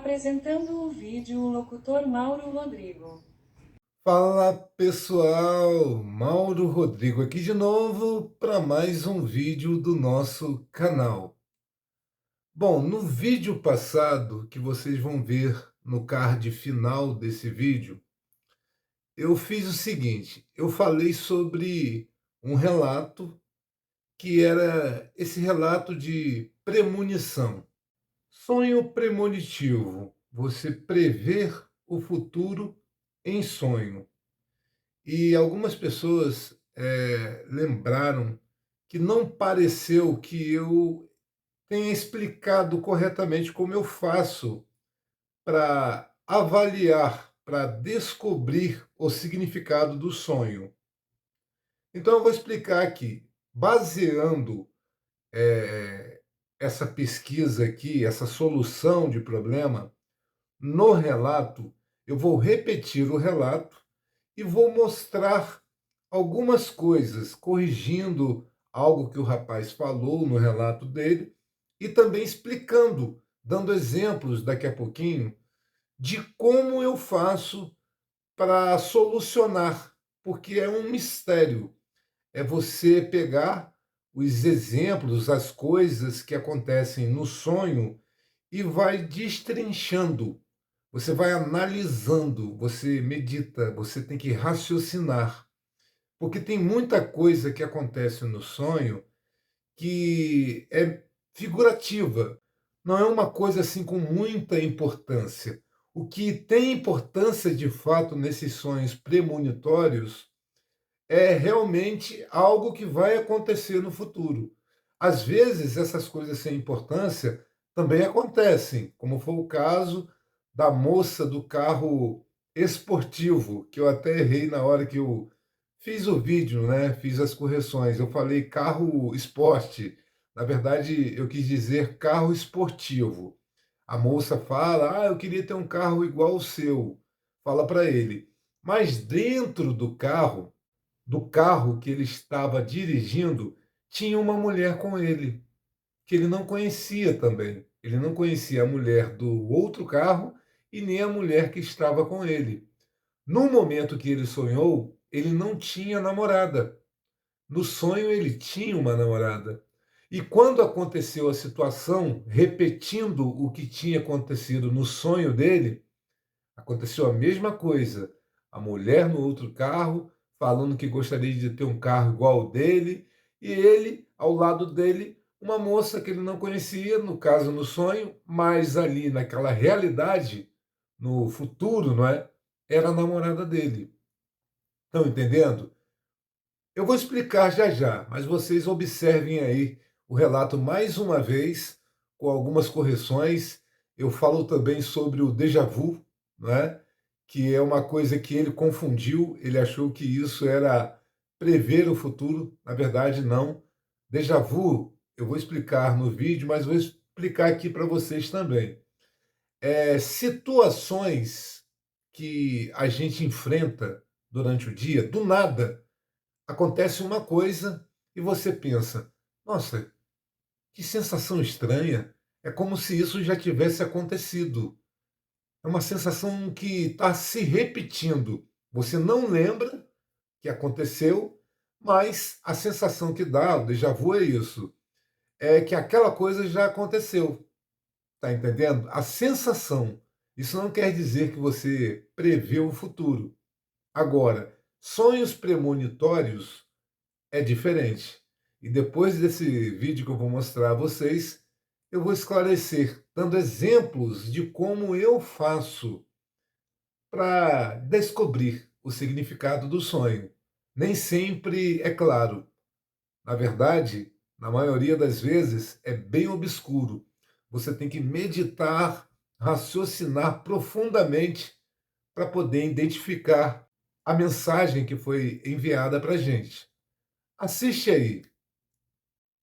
Apresentando o vídeo, o locutor Mauro Rodrigo. Fala pessoal, Mauro Rodrigo aqui de novo para mais um vídeo do nosso canal. Bom, no vídeo passado, que vocês vão ver no card final desse vídeo, eu fiz o seguinte: eu falei sobre um relato que era esse relato de premonição. Sonho premonitivo, você prever o futuro em sonho. E algumas pessoas lembraram que não pareceu que eu tenha explicado corretamente como eu faço para avaliar, para descobrir o significado do sonho. Então eu vou explicar aqui, baseando essa pesquisa aqui, essa solução de problema, no relato, eu vou repetir o relato e vou mostrar algumas coisas, corrigindo algo que o rapaz falou no relato dele e também explicando, dando exemplos daqui a pouquinho de como eu faço para solucionar, porque é um mistério. É você pegar os exemplos, as coisas que acontecem no sonho e vai destrinchando. Você vai analisando, você medita, você tem que raciocinar. Porque tem muita coisa que acontece no sonho que é figurativa, não é uma coisa assim com muita importância. O que tem importância de fato nesses sonhos premonitórios é realmente algo que vai acontecer no futuro. Às vezes, essas coisas sem importância também acontecem, como foi o caso da moça do carro esportivo, que eu até errei na hora que eu fiz o vídeo, né? Fiz as correções. Eu falei carro esporte. Na verdade, eu quis dizer carro esportivo. A moça fala: "Ah, eu queria ter um carro igual o seu". Fala para ele. Mas dentro do carro que ele estava dirigindo, tinha uma mulher com ele, que ele não conhecia também. Ele não conhecia a mulher do outro carro e nem a mulher que estava com ele. No momento que ele sonhou, ele não tinha namorada. No sonho, ele tinha uma namorada. E quando aconteceu a situação, repetindo o que tinha acontecido no sonho dele, aconteceu a mesma coisa. A mulher no outro carro, falando que gostaria de ter um carro igual ao dele, e ele, ao lado dele, uma moça que ele não conhecia, no caso no sonho, mas ali naquela realidade, no futuro, não é? Era a namorada dele. Estão entendendo? Eu vou explicar já já, mas vocês observem aí o relato mais uma vez, com algumas correções. Eu falo também sobre o déjà vu, não é? Que é uma coisa que ele confundiu, ele achou que isso era prever o futuro, na verdade não. Déjà vu, eu vou explicar no vídeo, mas vou explicar aqui para vocês também. Situações que a gente enfrenta durante o dia, do nada acontece uma coisa e você pensa: nossa, que sensação estranha. É como se isso já tivesse acontecido. É uma sensação que está se repetindo. Você não lembra que aconteceu, mas a sensação que dá, o déjà vu é isso, é que aquela coisa já aconteceu. Está entendendo? A sensação. Isso não quer dizer que você prevê o futuro. Agora, sonhos premonitórios é diferente. E depois desse vídeo que eu vou mostrar a vocês, eu vou esclarecer, dando exemplos de como eu faço para descobrir o significado do sonho. Nem sempre é claro. Na verdade, na maioria das vezes, é bem obscuro. Você tem que meditar, raciocinar profundamente para poder identificar a mensagem que foi enviada para a gente. Assiste aí.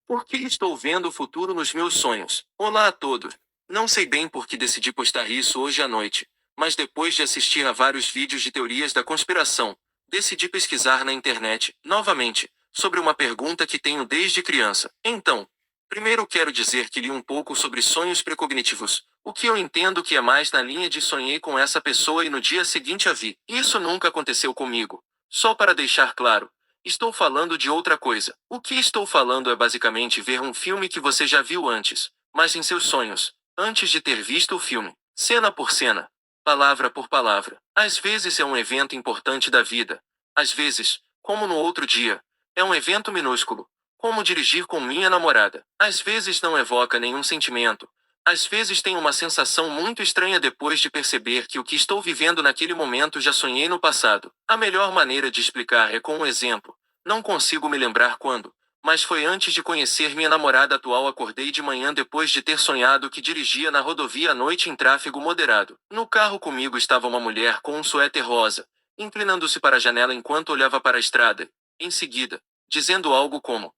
Por que estou vendo o futuro nos meus sonhos? Olá a todos. Não sei bem por que decidi postar isso hoje à noite, mas depois de assistir a vários vídeos de teorias da conspiração, decidi pesquisar na internet, novamente, sobre uma pergunta que tenho desde criança. Então, Primeiro quero dizer que li um pouco sobre sonhos precognitivos, o que eu entendo que é mais na linha de sonhei com essa pessoa e no dia seguinte a vi. Isso nunca aconteceu comigo. Só para deixar claro, estou falando de outra coisa. O que estou falando é basicamente ver um filme que você já viu antes, mas em seus sonhos, antes de ter visto o filme, cena por cena, palavra por palavra. Às vezes é um evento importante da vida. Às vezes, como no outro dia, é um evento minúsculo, como dirigir com minha namorada. Às vezes não evoca nenhum sentimento. Às vezes tenho uma sensação muito estranha depois de perceber que o que estou vivendo naquele momento já sonhei no passado. A melhor maneira de explicar é com um exemplo. Não consigo me lembrar quando, mas foi antes de conhecer minha namorada atual. Acordei de manhã depois de ter sonhado que dirigia na rodovia à noite em tráfego moderado. No carro comigo estava uma mulher com um suéter rosa, inclinando-se para a janela enquanto olhava para a estrada. Em seguida, dizendo algo como: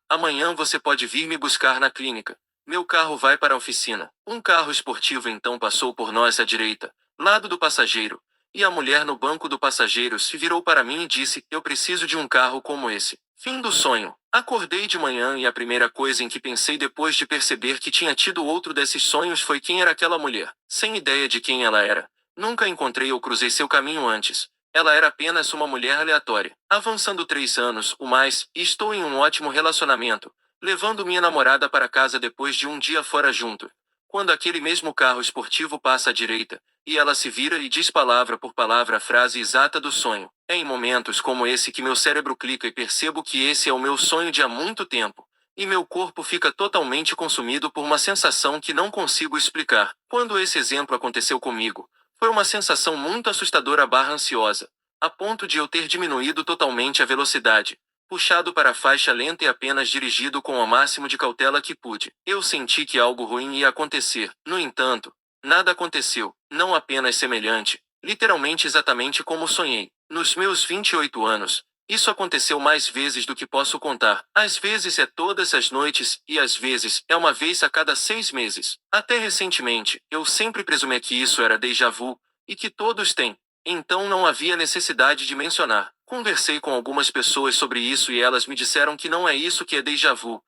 amanhã você pode vir me buscar na clínica. Meu carro vai para a oficina. Um carro esportivo então passou por nós à direita, lado do passageiro, e a mulher no banco do passageiro se virou para mim e disse: eu preciso de um carro como esse. Fim do sonho. Acordei de manhã e a primeira coisa em que pensei depois de perceber que tinha tido outro desses sonhos foi quem era aquela mulher. Sem ideia de quem ela era. Nunca encontrei ou cruzei seu caminho antes. Ela era apenas uma mulher aleatória. Avançando 3 anos, ou mais, e estou em um ótimo relacionamento, levando minha namorada para casa depois de um dia fora junto. Quando aquele mesmo carro esportivo passa à direita, e ela se vira e diz palavra por palavra a frase exata do sonho. É em momentos como esse que meu cérebro clica e percebo que esse é o meu sonho de há muito tempo. E meu corpo fica totalmente consumido por uma sensação que não consigo explicar. Quando esse exemplo aconteceu comigo, foi uma sensação muito assustadora barra ansiosa, a ponto de eu ter diminuído totalmente a velocidade, puxado para a faixa lenta e apenas dirigido com o máximo de cautela que pude. Eu senti que algo ruim ia acontecer. No entanto, nada aconteceu, não apenas semelhante, literalmente exatamente como sonhei. Nos meus 28 anos, isso aconteceu mais vezes do que posso contar. Às vezes é todas as noites, e às vezes é uma vez a cada 6 meses. Até recentemente, eu sempre presumi que isso era déjà vu, e que todos têm. Então não havia necessidade de mencionar. Conversei com algumas pessoas sobre isso e elas me disseram que não é isso que é déjà vu.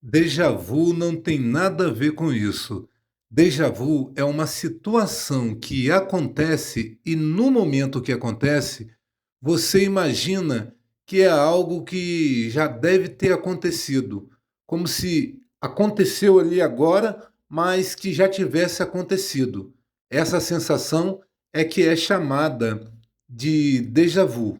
Déjà vu não tem nada a ver com isso. Déjà vu é uma situação que acontece e no momento que acontece, você imagina que é algo que já deve ter acontecido, como se aconteceu ali agora, mas que já tivesse acontecido. Essa sensação é que é chamada de déjà vu.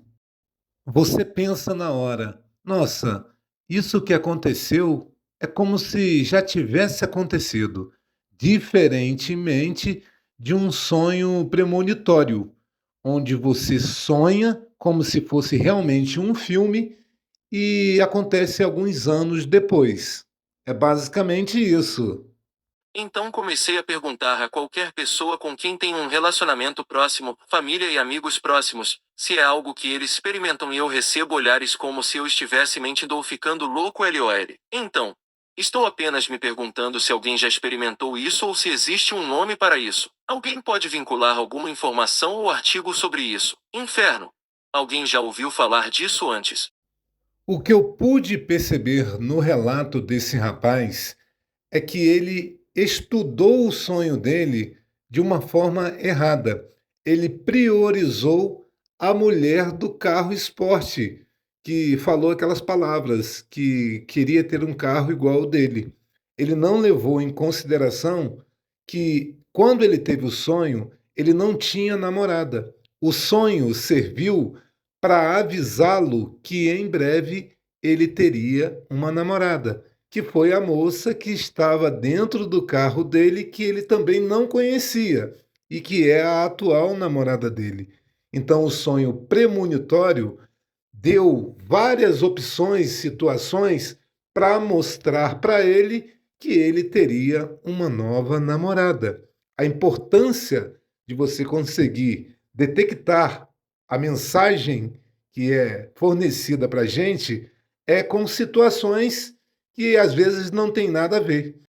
Você pensa na hora, nossa, isso que aconteceu é como se já tivesse acontecido, diferentemente de um sonho premonitório, onde você sonha como se fosse realmente um filme e acontece alguns anos depois. É basicamente isso. Então comecei a perguntar a qualquer pessoa com quem tenho um relacionamento próximo, família e amigos próximos, se é algo que eles experimentam e eu recebo olhares como se eu estivesse mentindo ou ficando louco LOL. Então, estou apenas me perguntando se alguém já experimentou isso ou se existe um nome para isso. Alguém pode vincular alguma informação ou artigo sobre isso. Inferno. Alguém já ouviu falar disso antes? O que eu pude perceber no relato desse rapaz é que ele estudou o sonho dele de uma forma errada. Ele priorizou a mulher do carro esporte, que falou aquelas palavras, que queria ter um carro igual ao dele. Ele não levou em consideração que, quando ele teve o sonho, ele não tinha namorada. O sonho serviu para avisá-lo que em breve ele teria uma namorada, que foi a moça que estava dentro do carro dele, que ele também não conhecia e que é a atual namorada dele. Então, o sonho premonitório deu várias opções, situações para mostrar para ele que ele teria uma nova namorada. A importância de você conseguir detectar a mensagem que é fornecida para a gente é com situações que às vezes não tem nada a ver.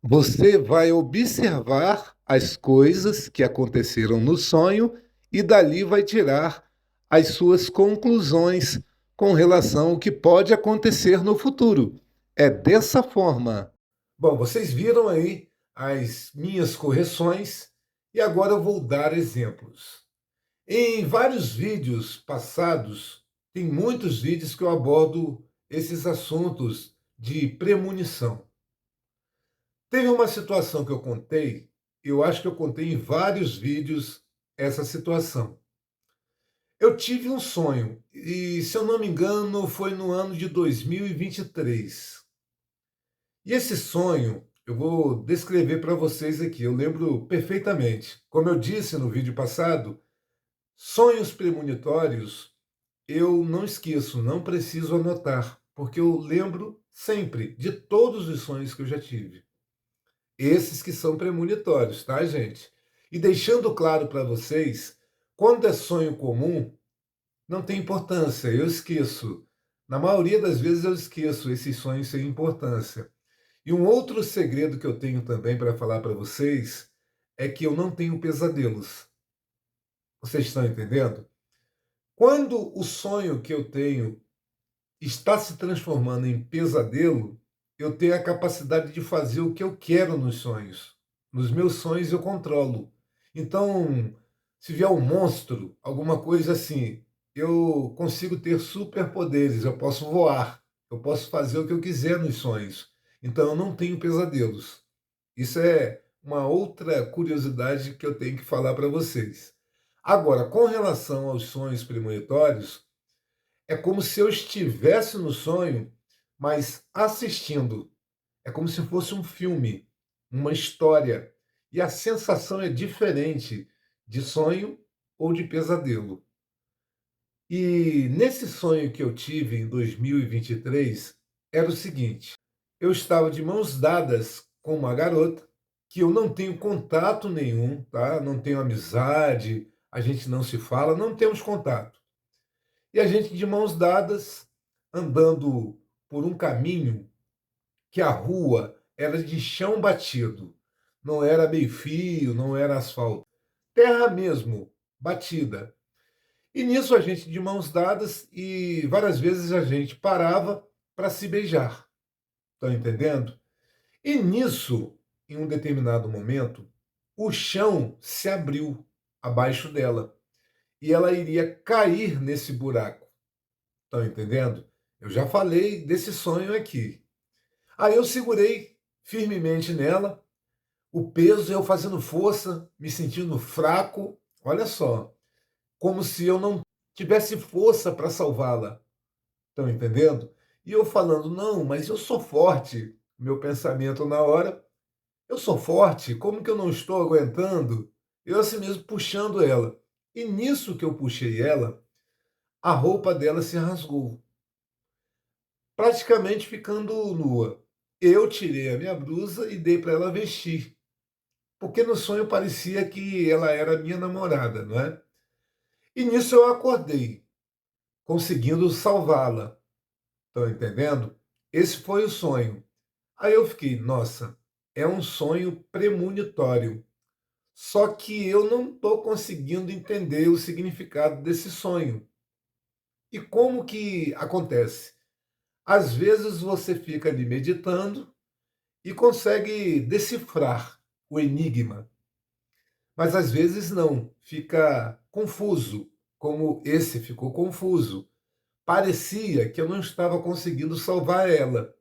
Você vai observar as coisas que aconteceram no sonho e dali vai tirar as suas conclusões com relação ao que pode acontecer no futuro. É dessa forma. Bom, vocês viram aí as minhas correções e agora eu vou dar exemplos. Em vários vídeos passados, tem muitos vídeos que eu abordo esses assuntos de premonição. Teve uma situação que eu contei, eu acho que eu contei em vários vídeos essa situação. Eu tive um sonho, e se eu não me engano, foi no ano de 2023. E esse sonho, eu vou descrever para vocês aqui, eu lembro perfeitamente. Como eu disse no vídeo passado, sonhos premonitórios eu não esqueço, não preciso anotar, porque eu lembro sempre de todos os sonhos que eu já tive. Esses que são premonitórios, tá, gente? E deixando claro para vocês, quando é sonho comum, não tem importância, eu esqueço. Na maioria das vezes eu esqueço esses sonhos sem importância. E um outro segredo que eu tenho também para falar para vocês é que eu não tenho pesadelos. Vocês estão entendendo? Quando o sonho que eu tenho está se transformando em pesadelo, eu tenho a capacidade de fazer o que eu quero nos sonhos. Nos meus sonhos eu controlo. Então, se vier um monstro, alguma coisa assim, eu consigo ter superpoderes, eu posso voar, eu posso fazer o que eu quiser nos sonhos. Então, eu não tenho pesadelos. Isso é uma outra curiosidade que eu tenho que falar para vocês. Agora, com relação aos sonhos premonitórios, é como se eu estivesse no sonho, mas assistindo. É como se fosse um filme, uma história. E a sensação é diferente de sonho ou de pesadelo. E nesse sonho que eu tive em 2023, era o seguinte: eu estava de mãos dadas com uma garota que eu não tenho contato nenhum, tá? Não tenho amizade, a gente não se fala, não temos contato. E a gente de mãos dadas, andando por um caminho que a rua era de chão batido. Não era meio-fio, não era asfalto. Terra mesmo, batida. E nisso a gente de mãos dadas e várias vezes a gente parava para se beijar. Estão entendendo? E nisso, em um determinado momento, o chão se abriu abaixo dela. E ela iria cair nesse buraco. Estão entendendo? Eu já falei desse sonho aqui. Aí eu segurei firmemente nela, o peso, eu fazendo força, me sentindo fraco. Olha só, como se eu não tivesse força para salvá-la. Estão entendendo? E eu falando, não, mas eu sou forte. Meu pensamento na hora, eu sou forte, como que eu não estou aguentando? Eu assim mesmo puxando ela. E nisso que eu puxei ela, a roupa dela se rasgou, praticamente ficando nua. Eu tirei a minha blusa e dei para ela vestir, porque no sonho parecia que ela era minha namorada, não é? E nisso eu acordei, conseguindo salvá-la. Estão entendendo? Esse foi o sonho. Aí eu fiquei, nossa, é um sonho premonitório. Só que eu não estou conseguindo entender o significado desse sonho. E como que acontece? Às vezes você fica ali meditando e consegue decifrar o enigma, mas às vezes não, fica confuso, como esse ficou confuso. Parecia que eu não estava conseguindo salvar ela.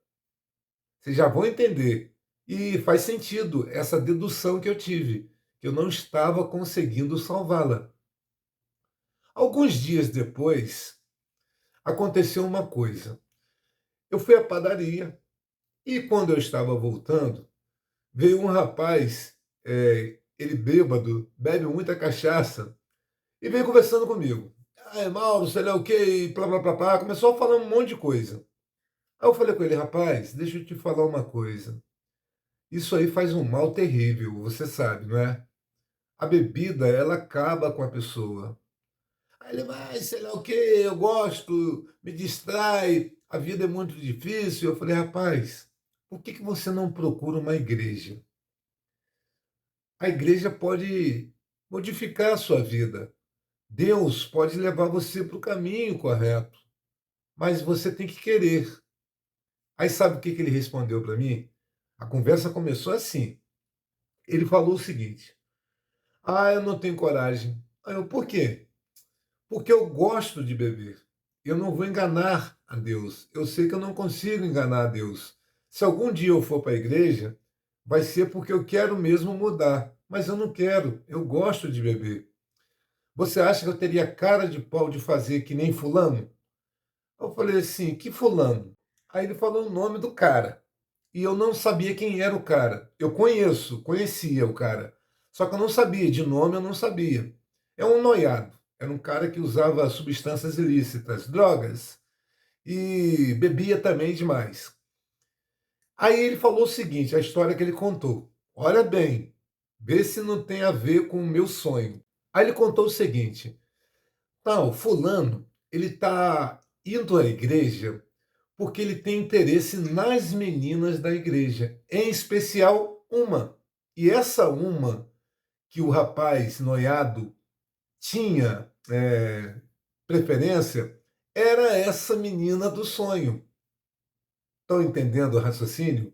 Vocês já vão entender. E faz sentido essa dedução que eu tive, que eu não estava conseguindo salvá-la. Alguns dias depois, aconteceu uma coisa. Eu fui à padaria e quando eu estava voltando, veio um rapaz, ele bêbado, bebe muita cachaça, e veio conversando comigo. Ah, Mauro, sei lá o quê, blá, blá, blá, blá. Começou a falar um monte de coisa. Aí eu falei com ele, rapaz, deixa eu te falar uma coisa. Isso aí faz um mal terrível, você sabe, não é? A bebida, ela acaba com a pessoa. Aí ele vai, sei lá o quê, eu gosto, me distrai, a vida é muito difícil. Eu falei, rapaz, por que você não procura uma igreja? A igreja pode modificar a sua vida. Deus pode levar você para o caminho correto, mas você tem que querer. Aí sabe o que que ele respondeu para mim? A conversa começou assim. Ele falou o seguinte: "Ah, eu não tenho coragem". Aí eu, por quê? Porque eu gosto de beber. Eu não vou enganar a Deus. Eu sei que eu não consigo enganar a Deus. Se algum dia eu for para a igreja, vai ser porque eu quero mesmo mudar. Mas eu não quero. Eu gosto de beber. Você acha que eu teria cara de pau de fazer que nem fulano? Eu falei assim, que fulano? Aí ele falou o nome do cara. E eu não sabia quem era o cara. Eu conhecia o cara. Só que eu não sabia, de nome eu não sabia. É um noiado. Era um cara que usava substâncias ilícitas, drogas, e bebia também demais. Aí ele falou o seguinte, a história que ele contou. Olha bem, vê se não tem a ver com o meu sonho. Aí ele contou o seguinte: não, fulano, ele está indo à igreja porque ele tem interesse nas meninas da igreja, em especial uma. E essa uma que o rapaz noiado tinha preferência era essa menina do sonho. Estão entendendo o raciocínio?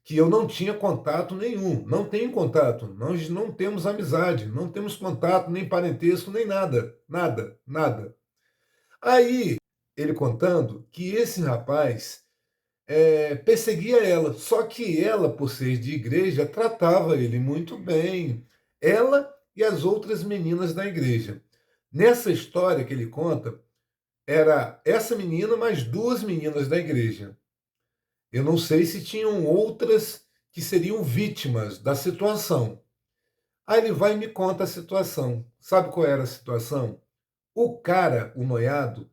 Que eu não tinha contato nenhum, não tenho contato, nós não temos amizade, não temos contato, nem parentesco, nem nada, nada, nada. Aí, ele contando que esse rapaz perseguia ela, só que ela, por ser de igreja, tratava ele muito bem, ela e as outras meninas da igreja. Nessa história que ele conta, era essa menina mais duas meninas da igreja. Eu não sei se tinham outras que seriam vítimas da situação. Aí ele vai e me conta a situação. Sabe qual era a situação? O cara, o noiado,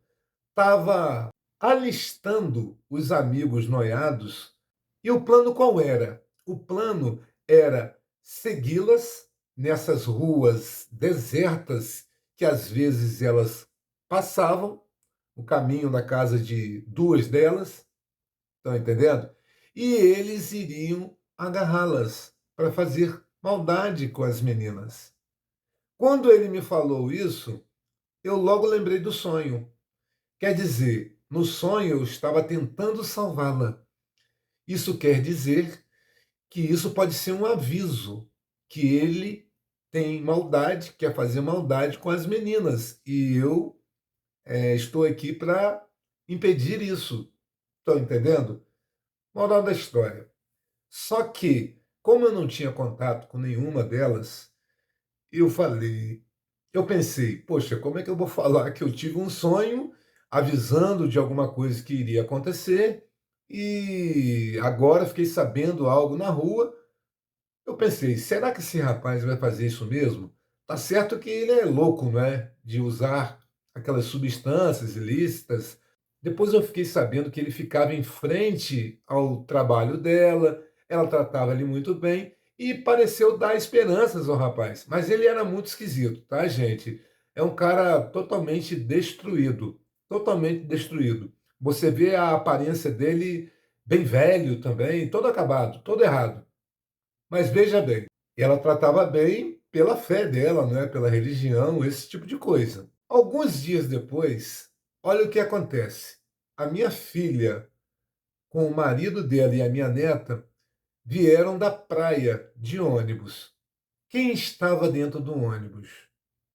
estava alistando os amigos noiados. E o plano qual era? O plano era segui-las nessas ruas desertas que às vezes elas passavam, o caminho da casa de duas delas, estão entendendo? E eles iriam agarrá-las para fazer maldade com as meninas. Quando ele me falou isso, eu logo lembrei do sonho. Quer dizer, no sonho eu estava tentando salvá-la. Isso quer dizer que isso pode ser um aviso que ele tem maldade, quer fazer maldade com as meninas. E eu estou aqui para impedir isso. Estão entendendo? Moral da história. Só que, como eu não tinha contato com nenhuma delas, eu falei, eu pensei, poxa, como é que eu vou falar que eu tive um sonho avisando de alguma coisa que iria acontecer e agora fiquei sabendo algo na rua. Eu pensei, será que esse rapaz vai fazer isso mesmo? Tá certo que ele é louco, não é? De usar aquelas substâncias ilícitas. Depois eu fiquei sabendo que ele ficava em frente ao trabalho dela, ela tratava ele muito bem e pareceu dar esperanças ao rapaz. Mas ele era muito esquisito, tá, gente? É um cara totalmente destruído, totalmente destruído. Você vê a aparência dele bem velho também, todo acabado, todo errado. Mas veja bem, ela tratava bem pela fé dela, né, pela religião, esse tipo de coisa. Alguns dias depois, olha o que acontece. A minha filha, com o marido dela e a minha neta, vieram da praia de ônibus. Quem estava dentro do ônibus?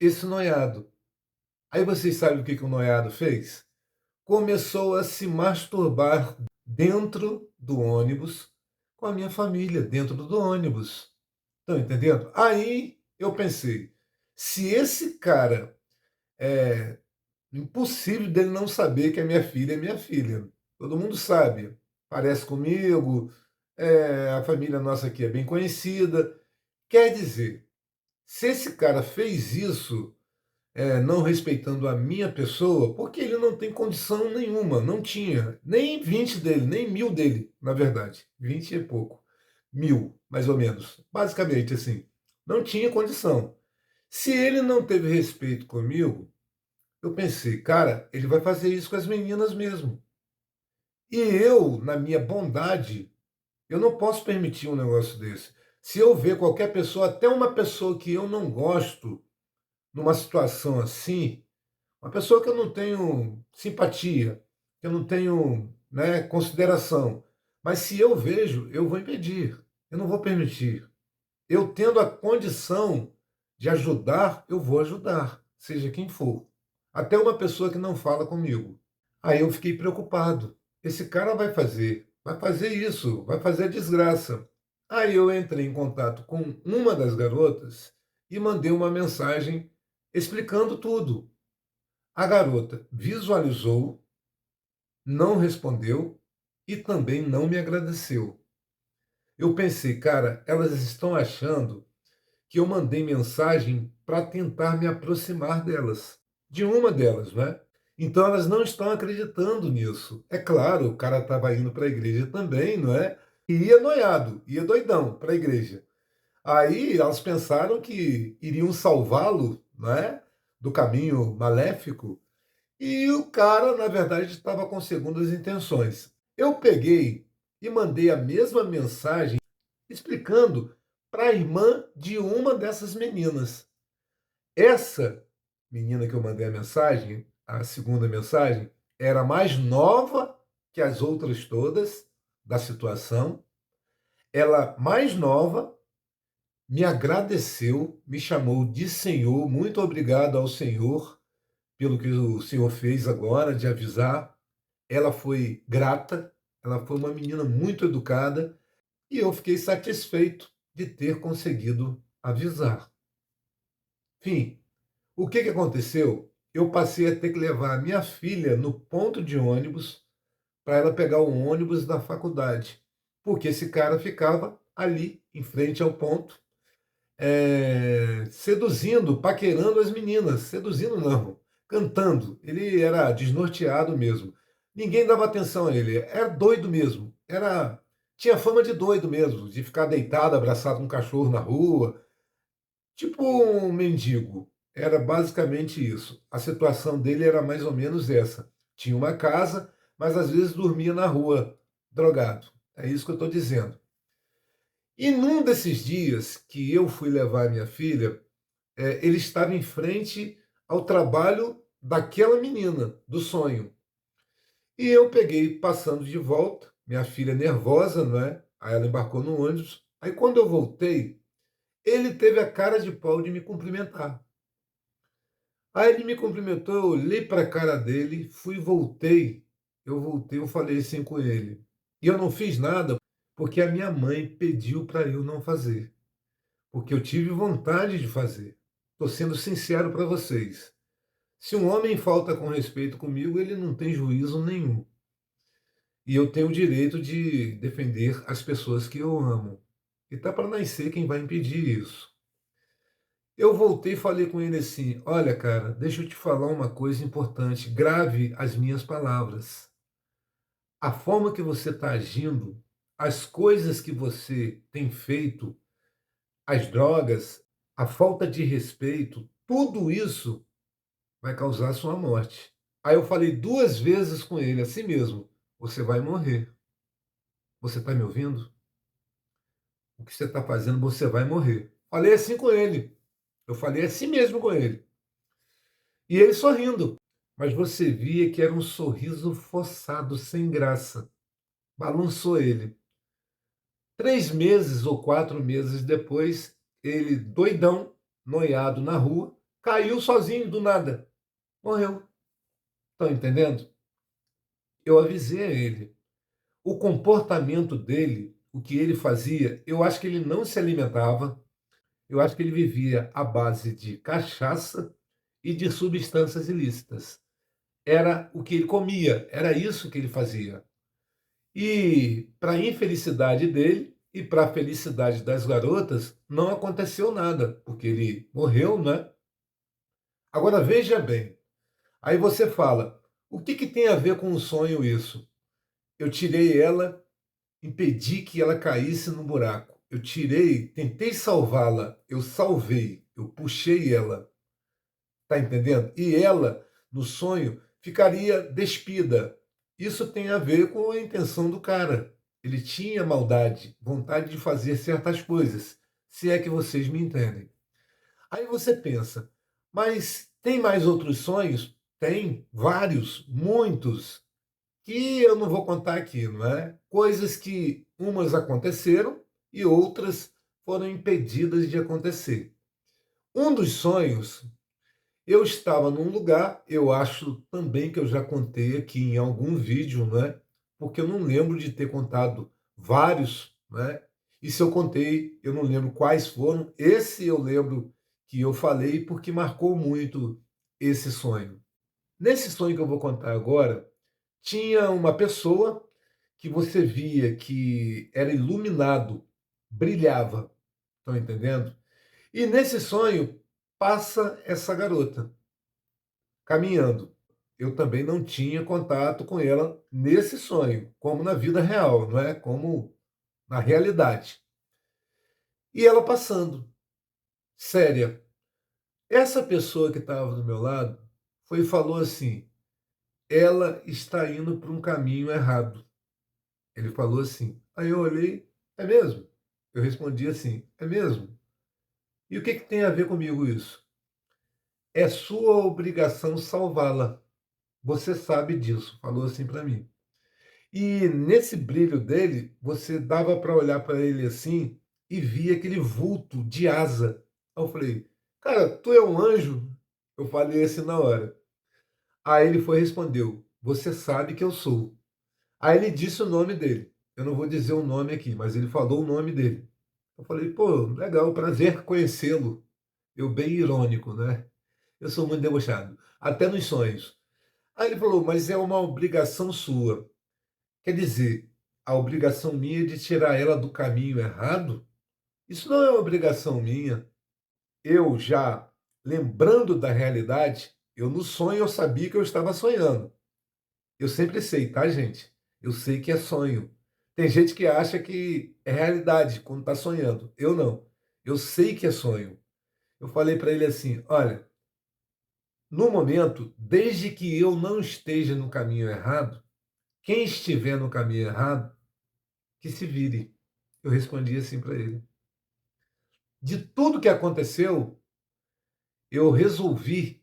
Esse noiado. Aí vocês sabem o que que o noiado fez? Começou a se masturbar dentro do ônibus com a minha família, dentro do ônibus. Estão entendendo? Aí eu pensei, se esse cara é impossível dele não saber que a minha filha é minha filha. Todo mundo sabe, parece comigo, a família nossa aqui é bem conhecida. Quer dizer, se esse cara fez isso, não respeitando a minha pessoa, porque ele não tem condição nenhuma, não tinha, nem 20 dele, nem 1000 dele, na verdade. 20 é pouco. 1000, mais ou menos. Basicamente assim. Não tinha condição. Se ele não teve respeito comigo, eu pensei, cara, ele vai fazer isso com as meninas mesmo. E eu, na minha bondade, eu não posso permitir um negócio desse. Se eu ver qualquer pessoa, até uma pessoa que eu não gosto, numa situação assim, uma pessoa que eu não tenho simpatia, que eu não tenho, né, consideração, Mas se eu vejo, eu vou impedir. Eu não vou permitir. Eu tendo a condição de ajudar, eu vou ajudar, seja quem for. Até uma pessoa que não fala comigo. Aí eu fiquei preocupado. Esse cara vai fazer isso, vai fazer a desgraça. Aí eu entrei em contato com uma das garotas e mandei uma mensagem explicando tudo. A garota visualizou, não respondeu e também não me agradeceu. Eu pensei, cara, elas estão achando que eu mandei mensagem para tentar me aproximar delas, de uma delas, né? Então elas não estão acreditando nisso. É claro, o cara estava indo para a igreja também, não é? E ia noiado, ia doidão para a igreja. Aí elas pensaram que iriam salvá-lo, não é? Do caminho maléfico. E o cara, na verdade, estava com segundas intenções. Eu peguei e mandei a mesma mensagem explicando para a irmã de uma dessas meninas. Essa menina que eu mandei a mensagem, a segunda mensagem, era mais nova que as outras todas da situação. Ela, mais nova, me agradeceu, me chamou de Senhor, muito obrigado ao Senhor pelo que o Senhor fez agora, de avisar. Ela foi grata, ela foi uma menina muito educada e eu fiquei satisfeito de ter conseguido avisar. Enfim, o que aconteceu? Eu passei a ter que levar a minha filha no ponto de ônibus para ela pegar o ônibus da faculdade, porque esse cara ficava ali, em frente ao ponto, seduzindo, paquerando as meninas. Seduzindo não, cantando. Ele era desnorteado mesmo. Ninguém dava atenção a ele. Era doido mesmo. Tinha fama de doido mesmo, de ficar deitado, abraçado com um cachorro na rua. Tipo um mendigo. Era basicamente isso. A situação dele era mais ou menos essa. Tinha uma casa, mas às vezes dormia na rua, drogado. É isso que eu estou dizendo. E num desses dias que eu fui levar minha filha, ele estava em frente ao trabalho daquela menina, do sonho. E eu peguei passando de volta, minha filha nervosa, não é? Aí ela embarcou no ônibus. Aí quando eu voltei, ele teve a cara de pau de me cumprimentar. Aí ele me cumprimentou, eu olhei para a cara dele, voltei. Eu falei assim com ele. E eu não fiz nada porque a minha mãe pediu para eu não fazer. Porque eu tive vontade de fazer. Estou sendo sincero para vocês. Se um homem falta com respeito comigo, ele não tem juízo nenhum. E eu tenho o direito de defender as pessoas que eu amo. E tá para nascer quem vai impedir isso. Eu voltei e falei com ele assim: olha, cara, deixa eu te falar uma coisa importante. Grave as minhas palavras. A forma que você está agindo, as coisas que você tem feito, as drogas, a falta de respeito, tudo isso vai causar sua morte. Aí eu falei duas vezes com ele, assim mesmo: você vai morrer. Você está me ouvindo? O que você está fazendo, você vai morrer. Falei assim com ele. Eu falei assim mesmo com ele. E ele sorrindo. Mas você via que era um sorriso forçado, sem graça. Balançou ele. 3 meses ou 4 meses depois, ele, doidão, noiado na rua, caiu sozinho do nada. Morreu. Estão entendendo? Eu avisei a ele. O comportamento dele, o que ele fazia, eu acho que ele não se alimentava, eu acho que ele vivia à base de cachaça e de substâncias ilícitas. Era o que ele comia, era isso que ele fazia. E, para a infelicidade dele e para a felicidade das garotas, não aconteceu nada, porque ele morreu, né? Agora veja bem, aí você fala, o que tem a ver com o sonho isso? Eu tirei ela, impedi que ela caísse no buraco. Eu tirei, tentei salvá-la, eu salvei, eu puxei ela. Tá entendendo? E ela, no sonho, ficaria despida. Isso tem a ver com a intenção do cara. Ele tinha maldade, vontade de fazer certas coisas, se é que vocês me entendem. Aí você pensa, mas tem mais outros sonhos? Tem vários, muitos, que eu não vou contar aqui, não é? coisas que umas aconteceram e outras foram impedidas de acontecer. Um dos sonhos, eu estava num lugar, eu acho também que eu já contei aqui em algum vídeo, né? Porque eu não lembro de ter contado vários, né? E se eu contei, eu não lembro quais foram. Esse eu lembro que eu falei porque marcou muito esse sonho. Nesse sonho que eu vou contar agora, tinha uma pessoa que você via que era iluminado, brilhava, estão entendendo? E nesse sonho passa essa garota caminhando. Eu também não tinha contato com ela nesse sonho, como na vida real, não é? Como na realidade. E ela passando, séria. Essa pessoa que estava do meu lado foi e falou assim: ela está indo para um caminho errado. Ele falou assim. Aí eu olhei, é mesmo? Eu respondi assim, é mesmo? E o que, que tem a ver comigo isso? É sua obrigação salvá-la. Você sabe disso, falou assim para mim. E nesse brilho dele, você dava para olhar para ele assim e via aquele vulto de asa. Aí eu falei, cara, tu é um anjo? Eu falei assim na hora. Aí ele foi e respondeu, você sabe que eu sou. Aí ele disse o nome dele. Eu não vou dizer o nome aqui, mas ele falou o nome dele. Eu falei, pô, legal, prazer conhecê-lo. Eu bem irônico, né? Eu sou muito debochado, até nos sonhos. Aí ele falou, mas é uma obrigação sua. Quer dizer, a obrigação minha de tirar ela do caminho errado? Isso não é uma obrigação minha. Eu já, lembrando da realidade, eu no sonho eu sabia que eu estava sonhando. Eu sempre sei, tá, gente? Eu sei que é sonho. Tem gente que acha que é realidade quando está sonhando. Eu não. Eu sei que é sonho. Eu falei para ele assim: olha, no momento, desde que eu não esteja no caminho errado, quem estiver no caminho errado, que se vire. Eu respondi assim para ele. De tudo que aconteceu, eu resolvi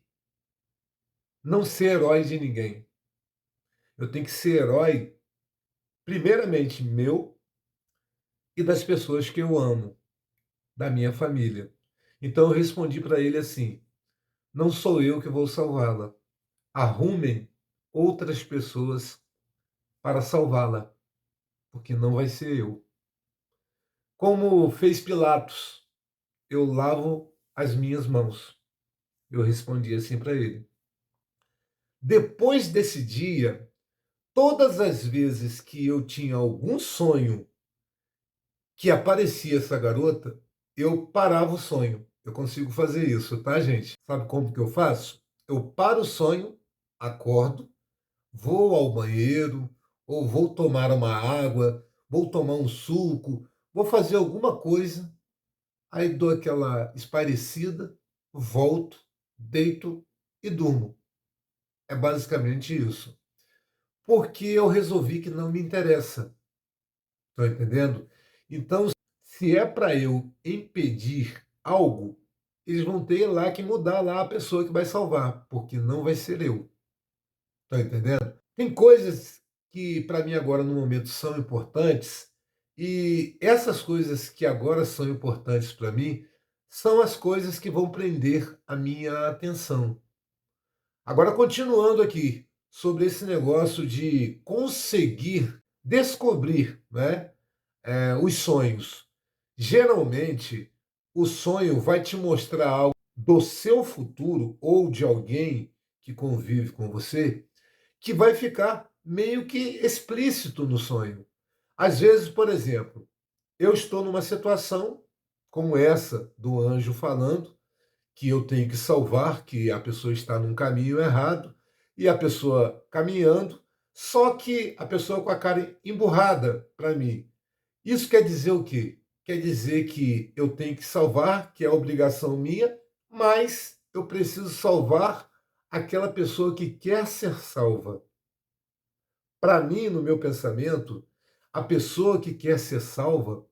não ser herói de ninguém. Eu tenho que ser herói, primeiramente, meu e das pessoas que eu amo, da minha família. Então eu respondi para ele assim: não sou eu que vou salvá-la. Arrumem outras pessoas para salvá-la, porque não vai ser eu. Como fez Pilatos, eu lavo as minhas mãos. Eu respondi assim para ele. Depois desse dia, todas as vezes que eu tinha algum sonho que aparecia essa garota, eu parava o sonho. Eu consigo fazer isso, tá, gente? Sabe como que eu faço? Eu paro o sonho, acordo, vou ao banheiro, ou vou tomar uma água, vou tomar um suco, vou fazer alguma coisa, aí dou aquela espairecida, volto, deito e durmo. É basicamente isso. Porque eu resolvi que não me interessa. Estão entendendo? Então, se é para eu impedir algo, eles vão ter lá que mudar lá a pessoa que vai salvar, porque não vai ser eu. Estão entendendo? Tem coisas que para mim agora no momento são importantes, e essas coisas que agora são importantes para mim são as coisas que vão prender a minha atenção. Agora, continuando aqui sobre esse negócio de conseguir descobrir, né, os sonhos. Geralmente, o sonho vai te mostrar algo do seu futuro ou de alguém que convive com você que vai ficar meio que explícito no sonho. Às vezes, por exemplo, eu estou numa situação como essa do anjo falando, que eu tenho que salvar, que a pessoa está num caminho errado, e a pessoa caminhando, só que a pessoa com a cara emburrada para mim. Isso quer dizer o quê? Quer dizer que eu tenho que salvar, que é obrigação minha, mas eu preciso salvar aquela pessoa que quer ser salva. Para mim, no meu pensamento, a pessoa que quer ser salva,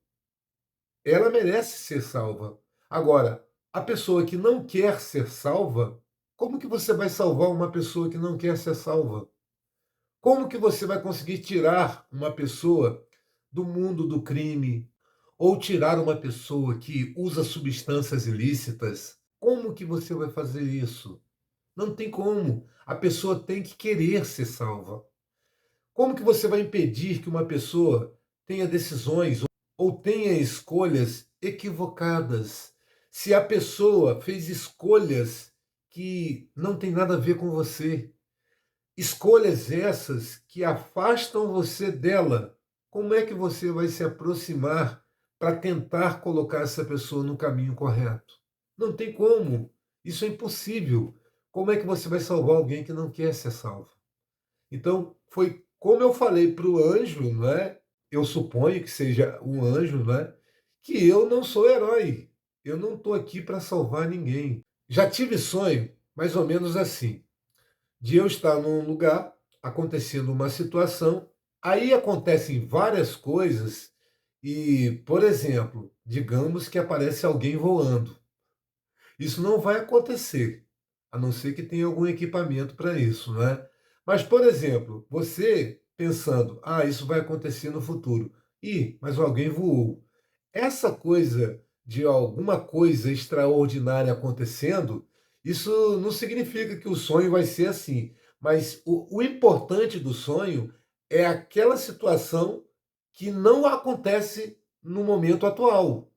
ela merece ser salva. Agora, a pessoa que não quer ser salva, como que você vai salvar uma pessoa que não quer ser salva? Como que você vai conseguir tirar uma pessoa do mundo do crime, ou tirar uma pessoa que usa substâncias ilícitas. Como que você vai fazer isso? Não tem como. A pessoa tem que querer ser salva. Como que você vai impedir que uma pessoa tenha decisões ou tenha escolhas equivocadas? Se a pessoa fez escolhas que não tem nada a ver com você, escolhas essas que afastam você dela, como é que você vai se aproximar para tentar colocar essa pessoa no caminho correto? Não tem como. Isso é impossível. Como é que você vai salvar alguém que não quer ser salvo? Então, foi como eu falei para o anjo, não é? Eu suponho que seja um anjo, não é? Que eu não sou herói. Eu não estou aqui para salvar ninguém. Já tive sonho mais ou menos assim, de eu estar num lugar, acontecendo uma situação, aí acontecem várias coisas e, por exemplo, digamos que aparece alguém voando. Isso não vai acontecer, a não ser que tenha algum equipamento para isso, não é? Mas, por exemplo, você pensando, isso vai acontecer no futuro. Mas alguém voou. Essa coisa de alguma coisa extraordinária acontecendo, isso não significa que o sonho vai ser assim. Mas o importante do sonho é aquela situação que não acontece no momento atual.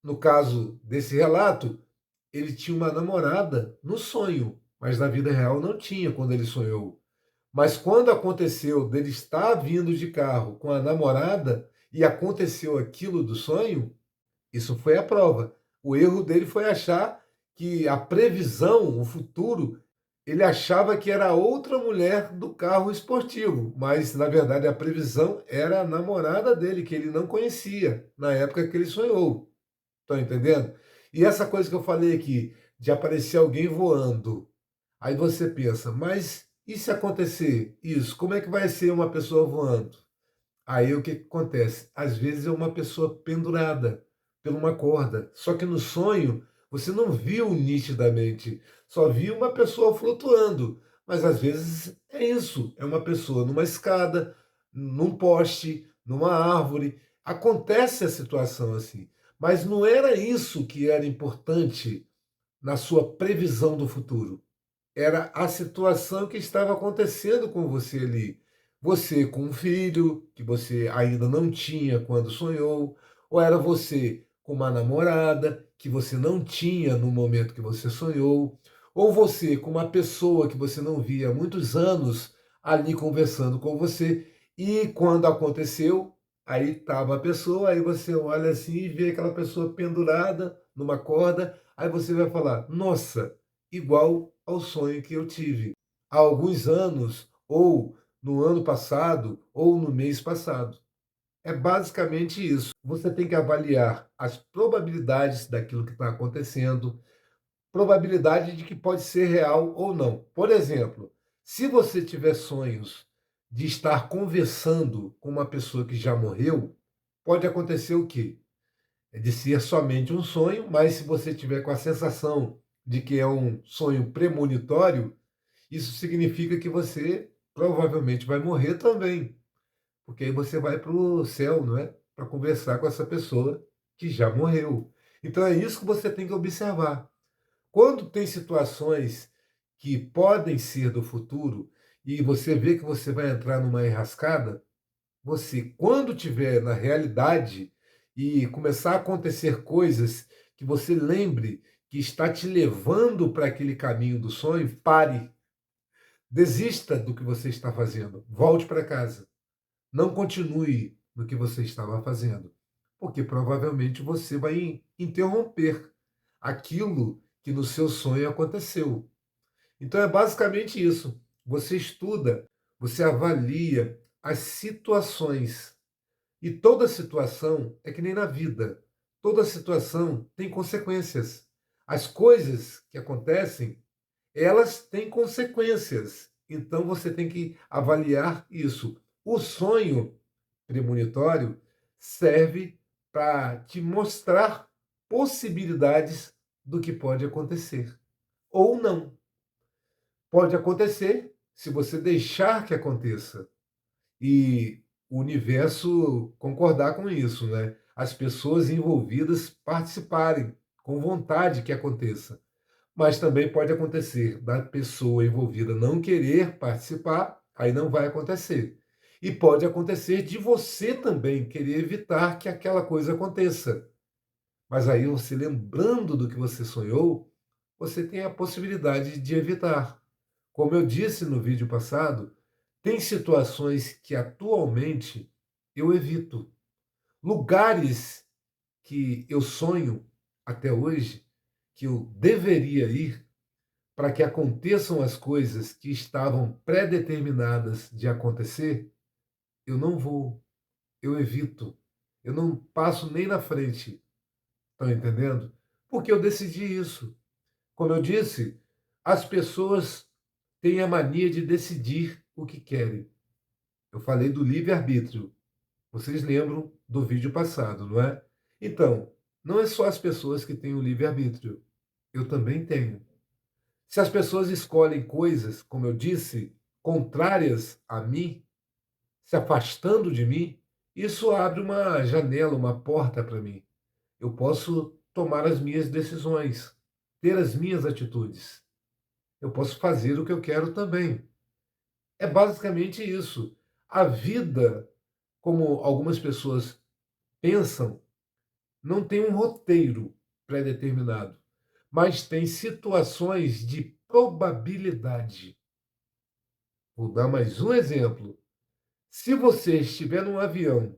No caso desse relato, ele tinha uma namorada no sonho, mas na vida real não tinha quando ele sonhou. Mas quando aconteceu dele estar vindo de carro com a namorada e aconteceu aquilo do sonho, isso foi a prova. O erro dele foi achar que a previsão, o futuro, ele achava que era outra mulher do carro esportivo, mas na verdade a previsão era a namorada dele, que ele não conhecia na época que ele sonhou. Estão entendendo? E essa coisa que eu falei aqui, de aparecer alguém voando, aí você pensa, mas e se acontecer isso? Como é que vai ser uma pessoa voando? Aí o que que acontece? Às vezes é uma pessoa pendurada por uma corda, só que no sonho você não viu nitidamente, só viu uma pessoa flutuando. Mas às vezes é isso, é uma pessoa numa escada, num poste, numa árvore. Acontece a situação assim, mas não era isso que era importante na sua previsão do futuro. Era a situação que estava acontecendo com você ali. Você com um filho que você ainda não tinha quando sonhou, ou era você com uma namorada que você não tinha no momento que você sonhou, ou você com uma pessoa que você não via há muitos anos ali conversando com você, e quando aconteceu, aí estava a pessoa, aí você olha assim e vê aquela pessoa pendurada numa corda, aí você vai falar: nossa, igual ao sonho que eu tive há alguns anos, ou no ano passado, ou no mês passado. É basicamente isso. Você tem que avaliar as probabilidades daquilo que está acontecendo, probabilidade de que pode ser real ou não. Por exemplo, se você tiver sonhos de estar conversando com uma pessoa que já morreu, pode acontecer o quê? É de ser somente um sonho, mas se você tiver com a sensação de que é um sonho premonitório, isso significa que você provavelmente vai morrer também, porque aí você vai para o céu, não é? Para conversar com essa pessoa que já morreu. Então é isso que você tem que observar. Quando tem situações que podem ser do futuro e você vê que você vai entrar numa enrascada, você, quando tiver na realidade e começar a acontecer coisas que você lembre que está te levando para aquele caminho do sonho, pare. Desista do que você está fazendo. Volte para casa. Não continue no que você estava fazendo, porque provavelmente você vai interromper aquilo que no seu sonho aconteceu. Então é basicamente isso. Você estuda, você avalia as situações. E toda situação é que nem na vida. Toda situação tem consequências. As coisas que acontecem, elas têm consequências. Então você tem que avaliar isso. O sonho premonitório serve para te mostrar possibilidades do que pode acontecer ou não. Pode acontecer se você deixar que aconteça. E o universo concordar com isso, né? As pessoas envolvidas participarem com vontade que aconteça. Mas também pode acontecer da pessoa envolvida não querer participar, aí não vai acontecer. E pode acontecer de você também querer evitar que aquela coisa aconteça. Mas aí você lembrando do que você sonhou, você tem a possibilidade de evitar. Como eu disse no vídeo passado, tem situações que atualmente eu evito. Lugares que eu sonho até hoje, que eu deveria ir para que aconteçam as coisas que estavam pré-determinadas de acontecer, eu não vou, eu evito, eu não passo nem na frente. Estão entendendo? Porque eu decidi isso. Como eu disse, as pessoas têm a mania de decidir o que querem. Eu falei do livre-arbítrio. Vocês lembram do vídeo passado, não é? Então, não é só as pessoas que têm o livre-arbítrio. Eu também tenho. Se as pessoas escolhem coisas, como eu disse, contrárias a mim, se afastando de mim, isso abre uma janela, uma porta para mim. Eu posso tomar as minhas decisões, ter as minhas atitudes. Eu posso fazer o que eu quero também. É basicamente isso. A vida, como algumas pessoas pensam, não tem um roteiro pré-determinado, mas tem situações de probabilidade. Vou dar mais um exemplo. Se você estiver num avião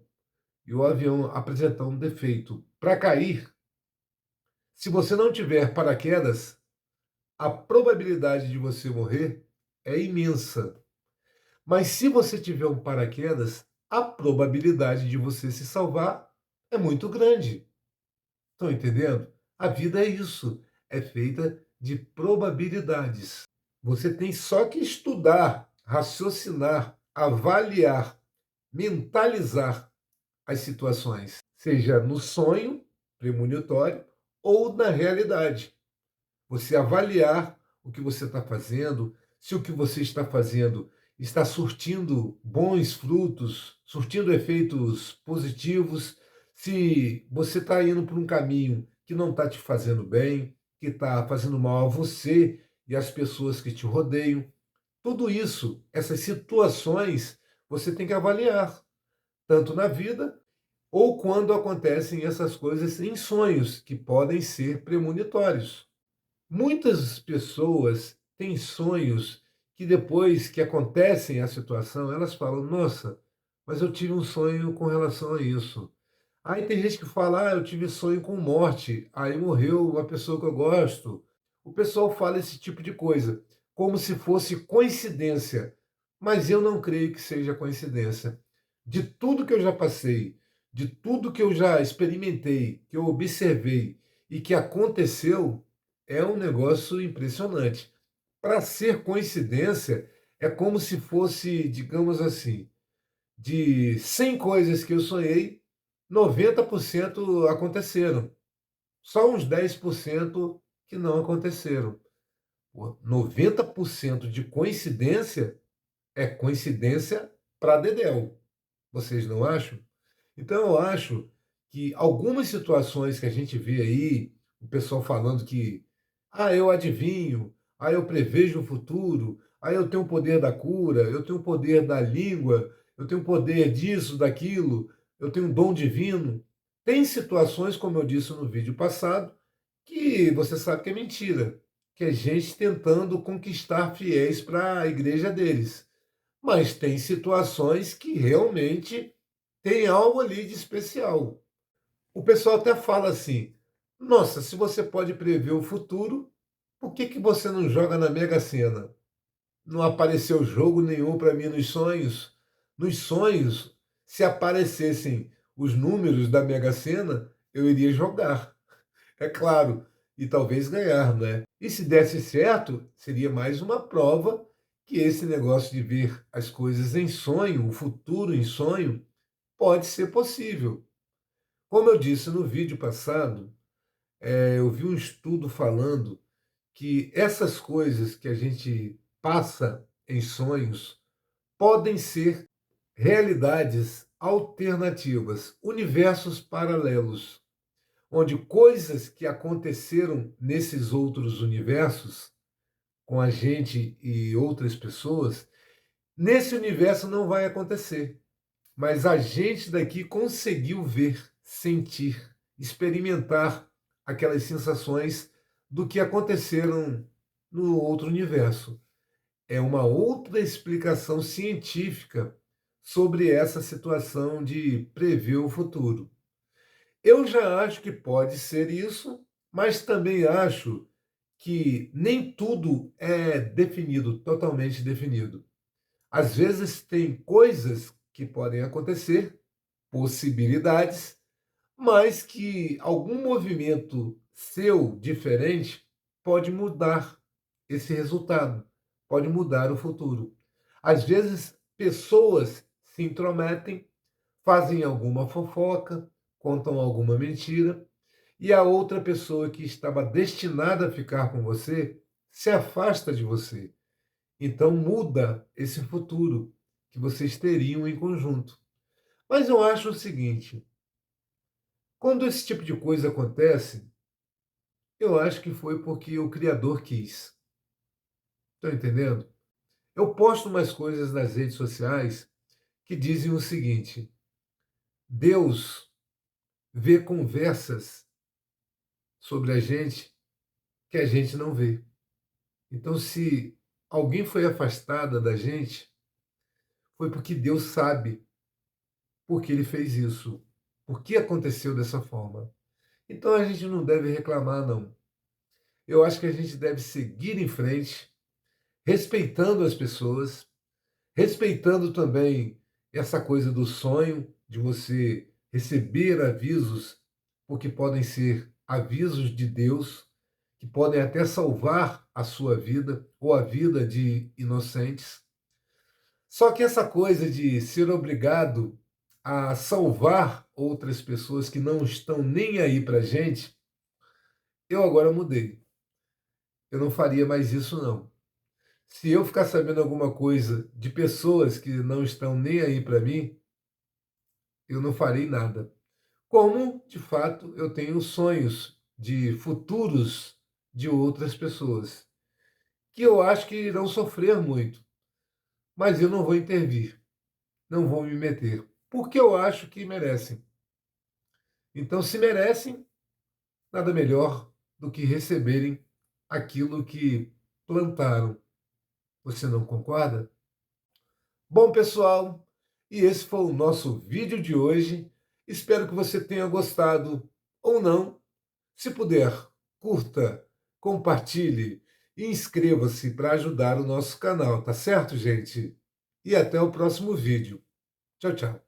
e o avião apresentar um defeito para cair, se você não tiver paraquedas, a probabilidade de você morrer é imensa. Mas se você tiver um paraquedas, a probabilidade de você se salvar é muito grande. Estão entendendo? A vida é isso, é feita de probabilidades. Você tem só que estudar, raciocinar, avaliar, mentalizar as situações, seja no sonho premonitório ou na realidade. Você avaliar o que você está fazendo, se o que você está fazendo está surtindo bons frutos, surtindo efeitos positivos, se você está indo por um caminho que não está te fazendo bem, que está fazendo mal a você e às pessoas que te rodeiam. Tudo isso, essas situações, você tem que avaliar, tanto na vida ou quando acontecem essas coisas em sonhos, que podem ser premonitórios. Muitas pessoas têm sonhos que depois que acontecem a situação, elas falam: "Nossa, mas eu tive um sonho com relação a isso". Aí tem gente que fala: "Ah, eu tive sonho com morte, aí morreu uma pessoa que eu gosto". O pessoal fala esse tipo de coisa, como se fosse coincidência, mas eu não creio que seja coincidência. De tudo que eu já passei, de tudo que eu já experimentei, que eu observei e que aconteceu, é um negócio impressionante. Para ser coincidência, é como se fosse, digamos assim, de 100 coisas que eu sonhei, 90% aconteceram. Só uns 10% que não aconteceram. Pô, 90% de coincidência é coincidência para dedéu. Vocês não acham? Então eu acho que algumas situações que a gente vê aí, o pessoal falando que eu adivinho, eu prevejo o futuro, eu tenho o poder da cura, eu tenho o poder da língua, eu tenho o poder disso, daquilo, eu tenho um dom divino. Tem situações, como eu disse no vídeo passado, que você sabe que é mentira, que é gente tentando conquistar fiéis para a igreja deles. Mas tem situações que realmente tem algo ali de especial. O pessoal até fala assim: "Nossa, se você pode prever o futuro, por que que você não joga na Mega Sena?". Não apareceu jogo nenhum para mim nos sonhos. Nos sonhos, se aparecessem os números da Mega Sena, eu iria jogar, é claro, e talvez ganhar, né. E se desse certo, seria mais uma prova que esse negócio de ver as coisas em sonho, o futuro em sonho, pode ser possível. Como eu disse no vídeo passado, eu vi um estudo falando que essas coisas que a gente passa em sonhos podem ser realidades alternativas, universos paralelos, onde coisas que aconteceram nesses outros universos, com a gente e outras pessoas, nesse universo não vai acontecer. Mas a gente daqui conseguiu ver, sentir, experimentar aquelas sensações do que aconteceram no outro universo. É uma outra explicação científica sobre essa situação de prever o futuro. Eu já acho que pode ser isso, mas também acho que nem tudo é definido, totalmente definido. Às vezes tem coisas que podem acontecer, possibilidades, mas que algum movimento seu diferente pode mudar esse resultado, pode mudar o futuro. Às vezes, pessoas se intrometem, fazem alguma fofoca, contam alguma mentira, e a outra pessoa que estava destinada a ficar com você se afasta de você. Então muda esse futuro que vocês teriam em conjunto. Mas eu acho o seguinte: quando esse tipo de coisa acontece, eu acho que foi porque o Criador quis. Estão entendendo? Eu posto umas coisas nas redes sociais que dizem o seguinte: Deus vê conversas sobre a gente que a gente não vê. Então, se alguém foi afastada da gente, foi porque Deus sabe por que ele fez isso, por que aconteceu dessa forma. Então a gente não deve reclamar, não. Eu acho que a gente deve seguir em frente, respeitando as pessoas, respeitando também essa coisa do sonho, de você receber avisos, porque podem ser avisos de Deus, que podem até salvar a sua vida ou a vida de inocentes. Só que essa coisa de ser obrigado a salvar outras pessoas que não estão nem aí para gente, eu agora mudei. Eu não faria mais isso, não. Se eu ficar sabendo alguma coisa de pessoas que não estão nem aí para mim, eu não farei nada. Como, de fato, eu tenho sonhos de futuros de outras pessoas, que eu acho que irão sofrer muito, mas eu não vou intervir, não vou me meter, porque eu acho que merecem. Então, se merecem, nada melhor do que receberem aquilo que plantaram. Você não concorda? Bom, pessoal, e esse foi o nosso vídeo de hoje. Espero que você tenha gostado ou não. Se puder, curta, compartilhe e inscreva-se para ajudar o nosso canal, tá certo, gente? E até o próximo vídeo. Tchau, tchau.